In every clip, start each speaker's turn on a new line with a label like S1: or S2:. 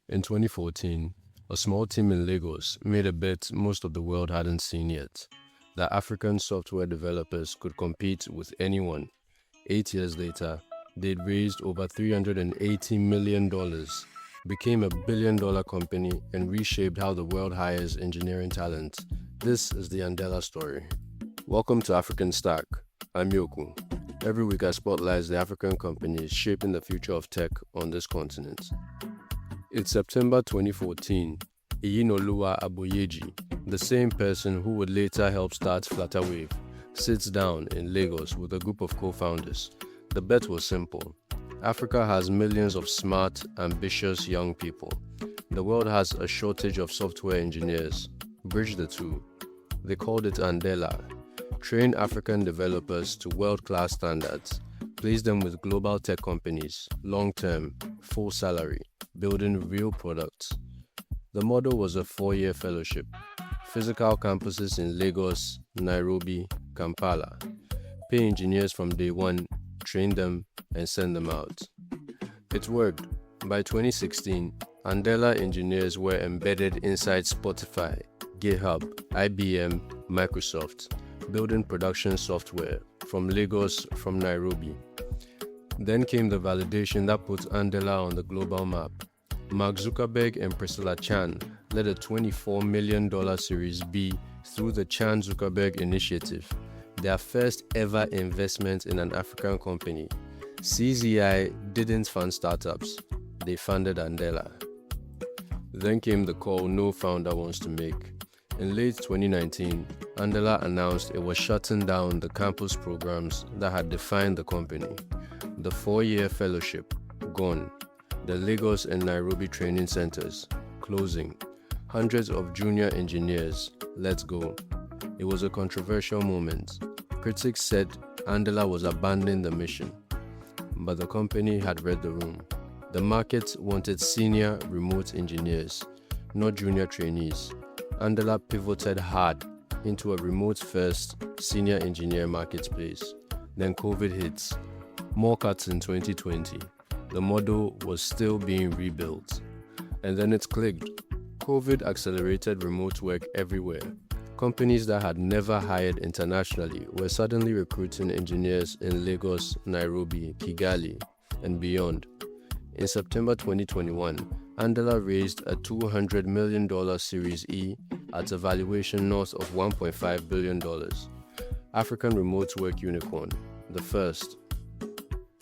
S1: In 2014, a small team in Lagos made a bet most of the world hadn't seen yet, that African software developers could compete with anyone. 8 years later, they'd raised over $380 million, became a billion-dollar company, and reshaped how the world hires engineering talent. This is the Andela story. Welcome to African Stack. I'm Yoku. Every week I spotlight the African companies shaping the future of tech on this continent. It's September 2014. Iyinoluwa Aboyeji, the same person who would later help start Flutterwave, sits down in Lagos with a group of co-founders. The bet was simple. Africa has millions of smart, ambitious young people. The world has a shortage of software engineers. Bridge the two. They called it Andela. Train African developers to world-class standards. Place them with global tech companies, long-term, full salary, building real products. The model was a 4-year fellowship. Physical campuses in Lagos, Nairobi, Kampala. Pay engineers from day one, train them, and send them out. It worked. By 2016, Andela engineers were embedded inside Spotify, GitHub, IBM, Microsoft, building production software from Lagos, from Nairobi. Then came the validation that put Andela on the global map. Mark Zuckerberg and Priscilla Chan led a $24 million Series B through the Chan-Zuckerberg Initiative, their first ever investment in an African company. CZI didn't fund startups, they funded Andela. Then came the call no founder wants to make. In late 2019, Andela announced it was shutting down the campus programs that had defined the company. The 4-year fellowship, gone. The Lagos and Nairobi training centers, closing. Hundreds of junior engineers, let go. It was a controversial moment. Critics said Andela was abandoning the mission. But the company had read the room. The market wanted senior remote engineers, not junior trainees. Andela pivoted hard into a remote-first senior engineer marketplace. Then COVID hits. More cuts in 2020. The model was still being rebuilt. And then it clicked. COVID accelerated remote work everywhere. Companies that had never hired internationally were suddenly recruiting engineers in Lagos, Nairobi, Kigali, and beyond. In September 2021, Andela raised a $200 million Series E at a valuation north of $1.5 billion. African remote work unicorn, the first.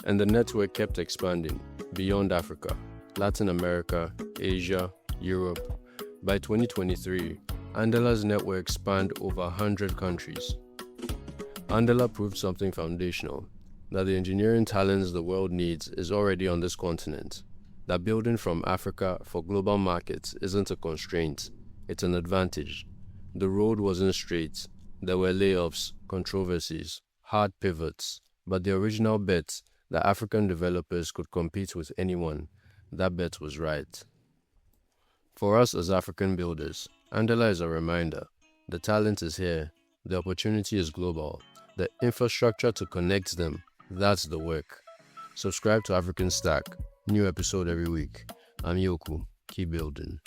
S1: And the network kept expanding beyond Africa, Latin America, Asia, Europe. By 2023, Andela's network spanned over 100 countries. Andela proved something foundational, that the engineering talents the world needs is already on this continent, that building from Africa for global markets isn't a constraint, it's an advantage. The road wasn't straight, there were layoffs, controversies, hard pivots, but the original bet that African developers could compete with anyone, that bet was right. For us as African builders, Andela is a reminder. The talent is here, the opportunity is global, the infrastructure to connect them, that's the work. Subscribe to African Stack, new episode every week. I'm Yoku, keep building.